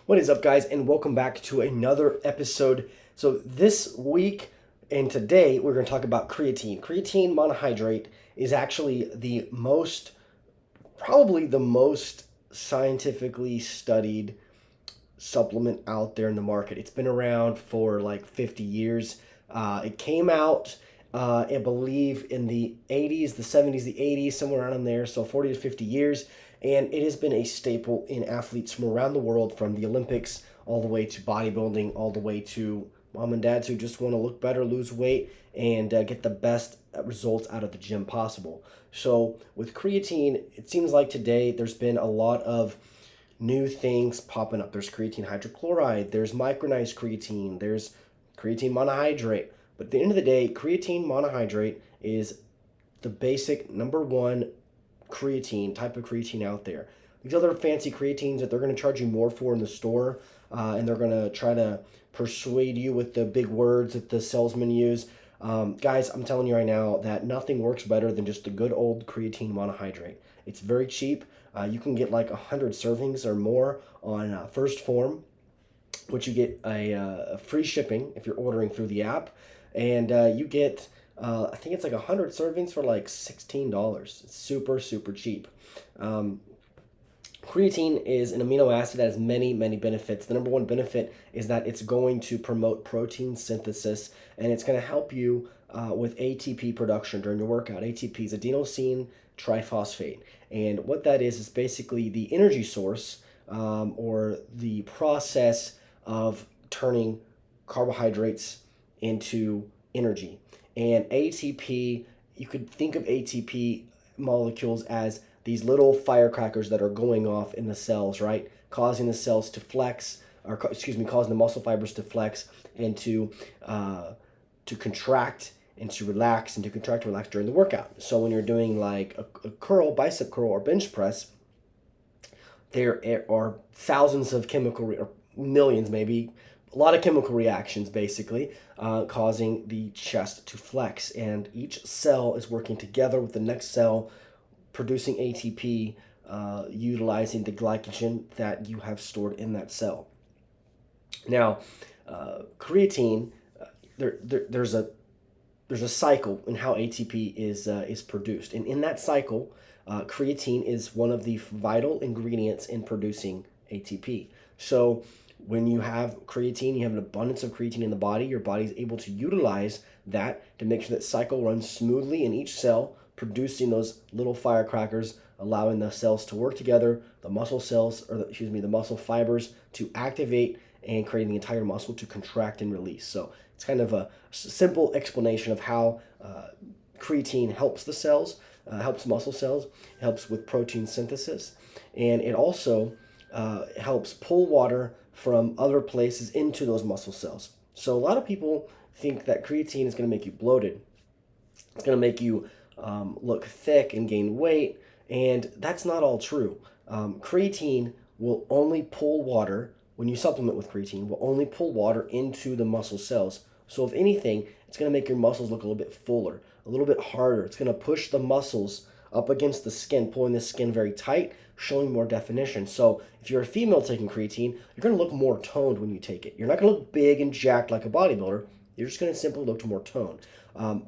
What is up, guys, and welcome back to another episode. So this week and today we're going to talk about creatine. Creatine monohydrate is actually probably the most scientifically studied supplement out there in the market. It's been around for like 50 years. It came out, I believe, in the 80s, the 70s, the 80s, somewhere around in there, so 40 to 50 years. And it has been a staple in athletes from around the world, from the Olympics all the way to bodybuilding, all the way to mom and dads who just want to look better, lose weight, and get the best results out of the gym possible. So with creatine, it seems like today there's been a lot of new things popping up. There's creatine hydrochloride, there's micronized creatine, there's creatine monohydrate. But at the end of the day, creatine monohydrate is the basic number one creatine type of creatine out there. These other fancy creatines that they're going to charge you more for in the store, and they're going to try to persuade you with the big words that the salesmen use. Guys, I'm telling you right now that nothing works better than just the good old creatine monohydrate. It's very cheap. You can get like 100 servings or more on First Form, which you get a free shipping if you're ordering through the app, and you get I think it's like 100 servings for like $16. It's super, super cheap. Creatine is an amino acid that has many, many benefits. The number one benefit is that it's going to promote protein synthesis, and it's going to help you with ATP production during your workout. ATP is adenosine triphosphate. And what that is basically the energy source, or the process of turning carbohydrates into energy. And ATP, you could think of ATP molecules as these little firecrackers that are going off in the cells, right? Causing the cells to flex, causing the muscle fibers to flex and to contract and to relax, and to contract and relax during the workout. So when you're doing like a curl, bicep curl, or bench press, there are thousands of or millions maybe, a lot of chemical reactions basically, causing the chest to flex, and each cell is working together with the next cell, producing ATP, utilizing the glycogen that you have stored in that cell. Now, creatine, there's a cycle in how ATP is produced, and in that cycle, creatine is one of the vital ingredients in producing ATP. So when you have creatine, you have an abundance of creatine in the body. Your body is able to utilize that to make sure that cycle runs smoothly in each cell, producing those little firecrackers, allowing the cells to work together, the muscle the muscle fibers to activate, and creating the entire muscle to contract and release. So it's kind of a simple explanation of how creatine helps the cells, helps muscle cells, helps with protein synthesis, and it also helps pull water from other places into those muscle cells. So a lot of people think that creatine is going to make you bloated. It's going to make you look thick and gain weight, and that's not all true. Creatine will only pull water, when you supplement with creatine, will only pull water into the muscle cells. So if anything, it's going to make your muscles look a little bit fuller, a little bit harder. It's going to push the muscles up against the skin, pulling the skin very tight, showing more definition. So if you're a female taking creatine, you're going to look more toned when you take it. You're not going to look big and jacked like a bodybuilder. You're just going to simply look more toned.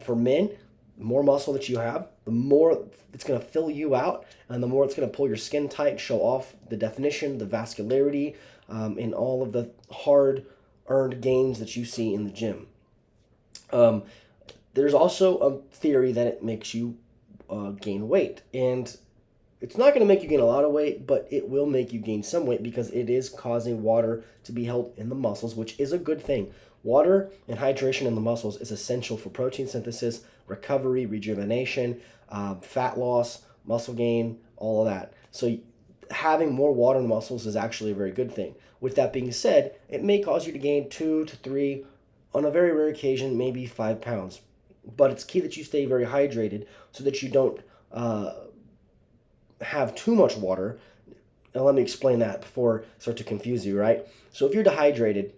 For men, the more muscle that you have, the more it's going to fill you out, and the more it's going to pull your skin tight, show off the definition, the vascularity, and all of the hard-earned gains that you see in the gym. There's also a theory that it makes you gain weight, and it's not going to make you gain a lot of weight, but it will make you gain some weight because it is causing water to be held in the muscles, which is a good thing. Water and hydration in the muscles is essential for protein synthesis, recovery, rejuvenation, fat loss, muscle gain, all of that. So having more water in the muscles is actually a very good thing. With that being said, it may cause you to gain 2 to 3, on a very rare occasion, maybe 5 pounds. But it's key that you stay very hydrated so that you don't have too much water. Now let me explain that before I start to confuse you, right? So if you're dehydrated,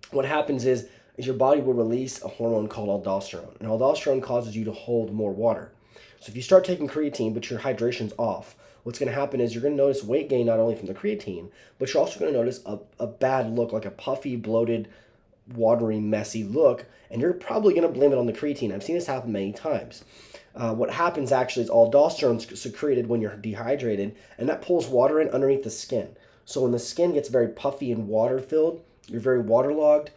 what happens is your body will release a hormone called aldosterone. And aldosterone causes you to hold more water. So if you start taking creatine, but your hydration's off, what's going to happen is you're going to notice weight gain not only from the creatine, but you're also going to notice a bad look, like a puffy, bloated, watery, messy look, and you're probably going to blame it on the creatine. I've seen this happen many times. What happens actually is aldosterone is secreted when you're dehydrated, and that pulls water in underneath the skin. So when the skin gets very puffy and water-filled, you're very waterlogged,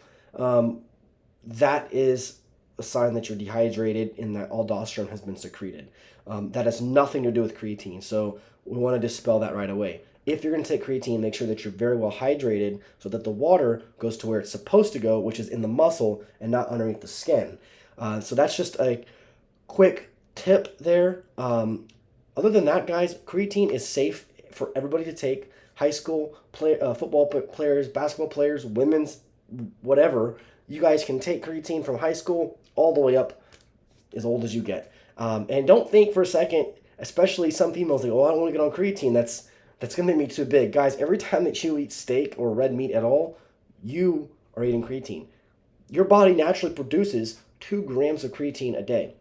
that is a sign that you're dehydrated and that aldosterone has been secreted. That has nothing to do with creatine, so we want to dispel that right away. If you're going to take creatine, make sure that you're very well hydrated so that the water goes to where it's supposed to go, which is in the muscle and not underneath the skin. So that's just a quick tip there. Other than that, guys, creatine is safe for everybody to take. High school football players, basketball players, women's, whatever. You guys can take creatine from high school all the way up as old as you get. And don't think for a second, especially some females, they go, oh, I don't want to get on creatine. That's going to make me too big. Guys, every time that you eat steak or red meat at all, you are eating creatine. Your body naturally produces 2 grams of creatine a day.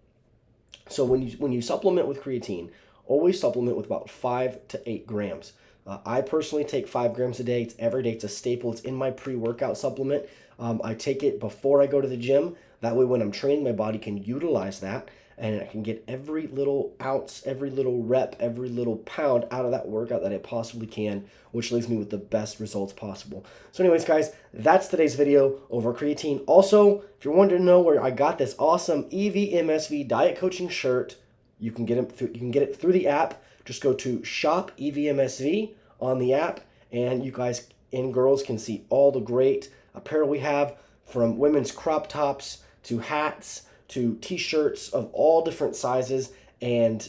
So when you supplement with creatine, always supplement with about 5 to 8 grams. I personally take 5 grams a day. It's every day. It's a staple. It's in my pre-workout supplement. I take it before I go to the gym. That way when I'm training, my body can utilize that, and I can get every little ounce, every little rep, every little pound out of that workout that I possibly can, which leaves me with the best results possible. So anyways, guys, that's today's video over creatine. Also, if you're wanting to know where I got this awesome EVMSV diet coaching shirt, you can get it through the app. Just go to Shop EVMSV on the app, and you guys and girls can see all the great apparel we have, from women's crop tops to hats to t-shirts of all different sizes and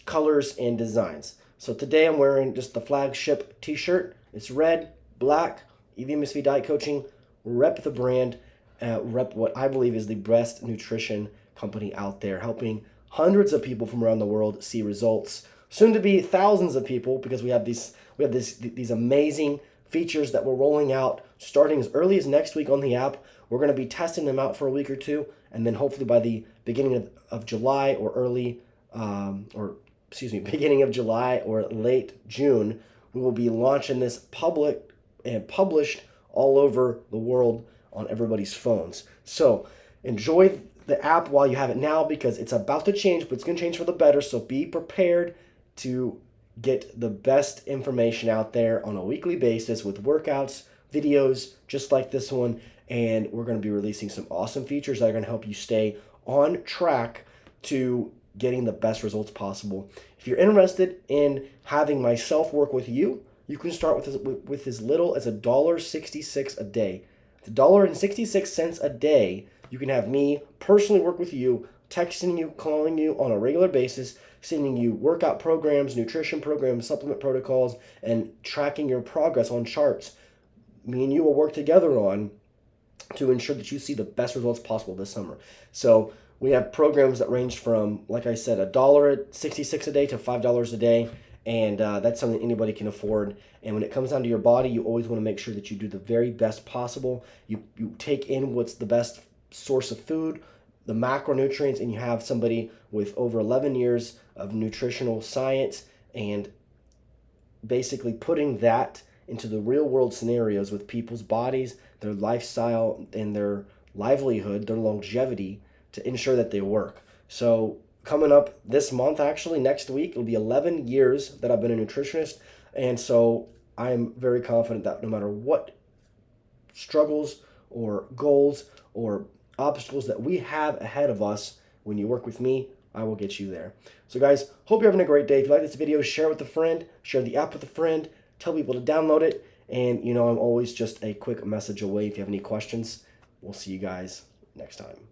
colors and designs. So today I'm wearing just the flagship t-shirt. It's red, black, EVMSV Diet Coaching. Rep the brand, rep what I believe is the best nutrition company out there, helping hundreds of people from around the world see results. Soon to be thousands of people, because we have these amazing features that we're rolling out starting as early as next week on the app. We're going to be testing them out for a week or two, and then hopefully by the beginning of July or beginning of July or late June, we will be launching this public and published all over the world on everybody's phones. So enjoy the app while you have it now, because it's about to change, but it's going to change for the better. So be prepared to get the best information out there on a weekly basis with workouts, videos just like this one, and we're going to be releasing some awesome features that are going to help you stay on track to getting the best results possible. If you're interested in having myself work with you, you can start with as little as $1.66 a day. It's $1.66 a day. You can have me personally work with you, texting you, calling you on a regular basis, sending you workout programs, nutrition programs, supplement protocols, and tracking your progress on charts. Me and you will work together on to ensure that you see the best results possible this summer. So we have programs that range from, like I said, $1.66 a day to $5 a day, and that's something anybody can afford. And when it comes down to your body, you always want to make sure that you do the very best possible. You take in what's the best source of food, the macronutrients, and you have somebody with over 11 years of nutritional science and basically putting that into the real world scenarios with people's bodies, their lifestyle, and their livelihood, their longevity, to ensure that they work. So coming up this month, actually next week, it'll be 11 years that I've been a nutritionist, and so I'm very confident that no matter what struggles or goals or obstacles that we have ahead of us, when you work with me, I will get you there. So guys, hope you're having a great day. If you like this video, share it with a friend, share the app with a friend, tell people to download it, and I'm always just a quick message away if you have any questions. We'll see you guys next time.